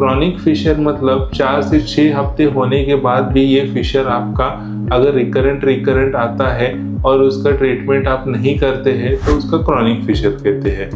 Chronic Fisher मतलब 4 से 6 हफ्ते होने के बाद भी ये फिशर आपका अगर रिकरेंट आता है और उसका ट्रीटमेंट आप नहीं करते हैं तो उसका क्रॉनिक फिशर कहते हैं।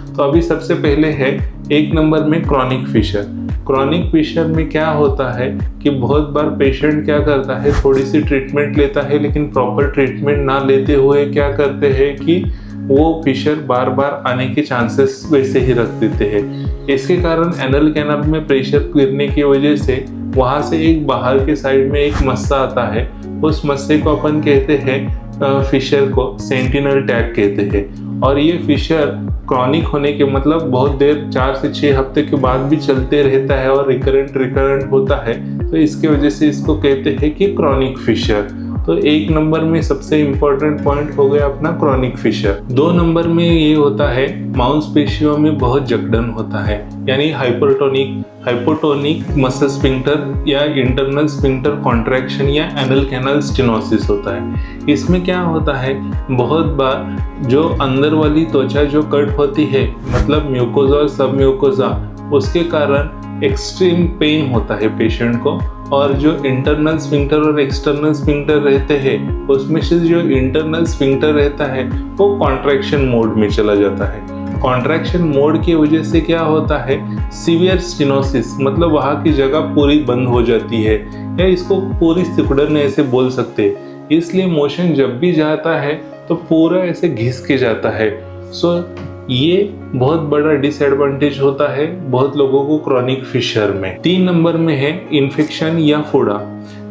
तो अभी सबसे पहले है 1 नंबर में क्रॉनिक फिशर। क्रॉनिक फिशर में क्या होता है कि बहुत बार पेशेंट क्या करता है, थोड़ी सी ट्रीटमेंट लेता है लेकिन प्रॉपर ट्रीटमेंट ना लेते हुए क्या करते हैं कि वो फिशर बार बार आने के चांसेस वैसे ही रख देते हैं। इसके कारण एनल कैनाल में प्रेशर गिरने की वजह से वहाँ से एक बाहर के साइड में एक मस्सा आता है, उस मस्से को अपन कहते हैं फिशर को सेंटिनल टैग कहते हैं। और ये फिशर क्रॉनिक होने के मतलब बहुत देर 4 से 6 हफ्ते के बाद भी चलते रहता है और रिकरेंट होता है, तो इसके वजह से इसको कहते हैं कि क्रॉनिक फिशर। तो 1 नंबर में सबसे इम्पोर्टेंट पॉइंट हो गया अपना क्रॉनिक फिशर। 2 नंबर में ये होता है मांसपेशियों में बहुत जकड़न होता है, यानी हाइपोटोनिक मसल स्फिंक्टर या इंटरनल स्फिंक्टर कॉन्ट्रैक्शन या एनल कैनाल स्टेनोसिस होता है। इसमें क्या होता है, बहुत बार जो अंदर वाली त्वचा जो कट होती है मतलब म्यूकोजा और सब म्यूकोजा, उसके कारण एक्सट्रीम पेन होता है पेशेंट को। और जो इंटरनल स्फिंक्टर और एक्सटर्नल स्फिंक्टर रहते हैं उसमें से जो इंटरनल स्फिंक्टर रहता है वो कॉन्ट्रैक्शन मोड में चला जाता है। कॉन्ट्रैक्शन मोड की वजह से क्या होता है, सीवियर स्टेनोसिस मतलब वहाँ की जगह पूरी बंद हो जाती है, या इसको पूरी सिकुड़न ऐसे बोल सकते हैं। इसलिए मोशन जब भी जाता है तो पूरा ऐसे घिस के जाता है। सो ये बहुत बड़ा डिसएडवांटेज होता है बहुत लोगों को क्रॉनिक फिशर में। 3 नंबर में है इन्फेक्शन या फोड़ा।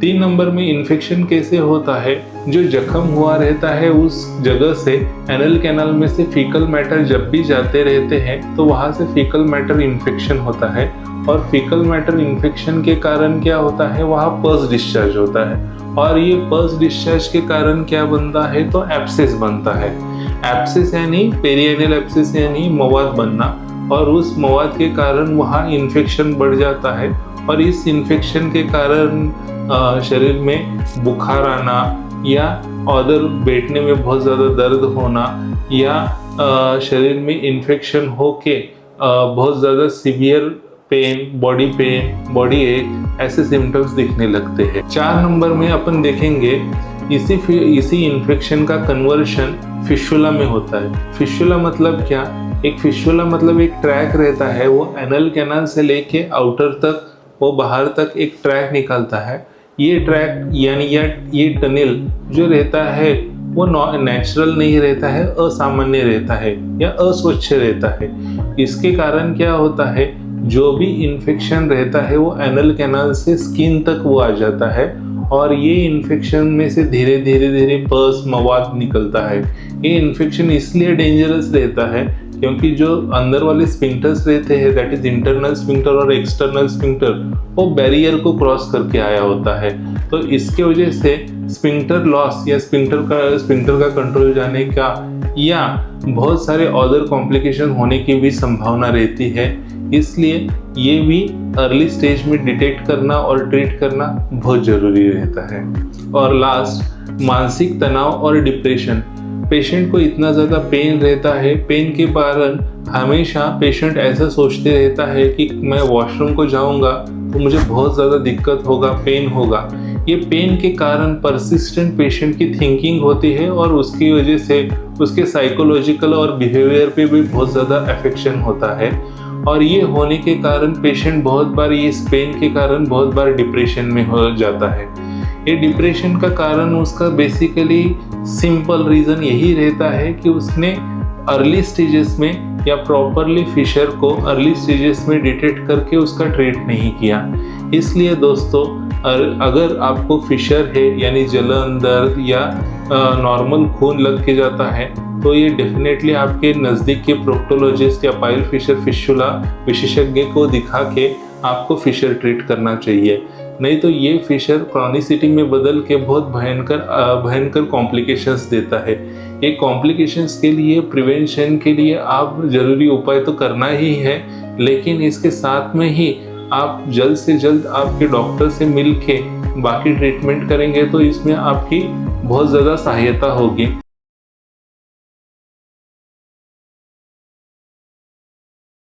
3 नंबर में इन्फेक्शन कैसे होता है, जो जख्म हुआ रहता है उस जगह से एनल कैनाल में से फीकल मैटर जब भी जाते रहते हैं तो वहाँ से फीकल मैटर इन्फेक्शन होता है, और फीकल मैटर इन्फेक्शन के कारण क्या होता है, वहाँ पस डिस्चार्ज होता है, और ये पस डिस्चार्ज के कारण क्या बनता है, तो एब्सेस बनता है। एब्सेस यानी पेरिएनल एब्सेस यानी मवाद बनना, और उस मवाद के कारण वहाँ इन्फेक्शन बढ़ जाता है, और इस इन्फेक्शन के कारण शरीर में बुखार आना या अदर बैठने में बहुत ज़्यादा दर्द होना, या शरीर में इन्फेक्शन होके बहुत ज़्यादा सीवियर पेन, बॉडी एक, ऐसे सिम्टम्स दिखने लगते हैं। 4 नंबर में अपन देखेंगे इसी इन्फेक्शन का कन्वर्शन फिशुला में होता है। फिशुला मतलब क्या, एक फिशुला मतलब एक ट्रैक रहता है, वो एनल कैनाल से लेके आउटर तक, वो बाहर तक एक ट्रैक निकलता है। ये ट्रैक यानी ये टनल जो रहता है वो नेचुरल नहीं रहता है, असामान्य रहता है या अस्वच्छ रहता है। इसके कारण क्या होता है, जो भी इन्फेक्शन रहता है वो एनल कैनाल से स्किन तक वो आ जाता है, और ये इन्फेक्शन में से धीरे धीरे पस मवाद निकलता है। ये इन्फेक्शन इसलिए डेंजरस रहता है क्योंकि जो अंदर वाले स्फिंक्टर्स रहते हैं, दैट इज इंटरनल स्फिंक्टर और एक्सटर्नल स्फिंक्टर, वो बैरियर को क्रॉस करके आया होता है। तो इसके वजह से स्फिंक्टर लॉस या स्फिंक्टर का कंट्रोल जाने का या बहुत सारे अदर कॉम्प्लिकेशन होने की भी संभावना रहती है। इसलिए ये भी अर्ली स्टेज में डिटेक्ट करना और ट्रीट करना बहुत ज़रूरी रहता है। और लास्ट, मानसिक तनाव और डिप्रेशन। पेशेंट को इतना ज़्यादा पेन रहता है, पेन के कारण हमेशा पेशेंट ऐसा सोचते रहता है कि मैं वॉशरूम को जाऊंगा तो मुझे बहुत ज़्यादा दिक्कत होगा, पेन होगा। ये पेन के कारण परसिस्टेंट पेशेंट की थिंकिंग होती है और उसकी वजह से उसके साइकोलॉजिकल और बिहेवियर पे भी बहुत ज़्यादा अफेक्शन होता है। और ये होने के कारण पेशेंट बहुत बार ये पेन के कारण बहुत बार डिप्रेशन में हो जाता है। ये डिप्रेशन का कारण उसका बेसिकली सिंपल रीज़न यही रहता है कि उसने अर्ली स्टेजेस में या प्रॉपरली फिशर को अर्ली स्टेजेस में डिटेक्ट करके उसका ट्रीट नहीं किया। इसलिए दोस्तों, अगर आपको फिशर है यानी जलन, दर्द या नॉर्मल खून लग के जाता है तो ये डेफिनेटली आपके नज़दीक के प्रोक्टोलॉजिस्ट या पाइल फिशर फिशुला विशेषज्ञ को दिखा के आपको फिशर ट्रीट करना चाहिए। नहीं तो ये फिशर क्रॉनिसिटी में बदल के बहुत भयंकर कॉम्प्लिकेशंस देता है। ये कॉम्प्लिकेशंस के लिए, प्रिवेंशन के लिए आप ज़रूरी उपाय तो करना ही है, लेकिन इसके साथ में ही आप जल्द से जल्द आपके डॉक्टर से मिल के बाकी ट्रीटमेंट करेंगे तो इसमें आपकी बहुत ज़्यादा सहायता होगी।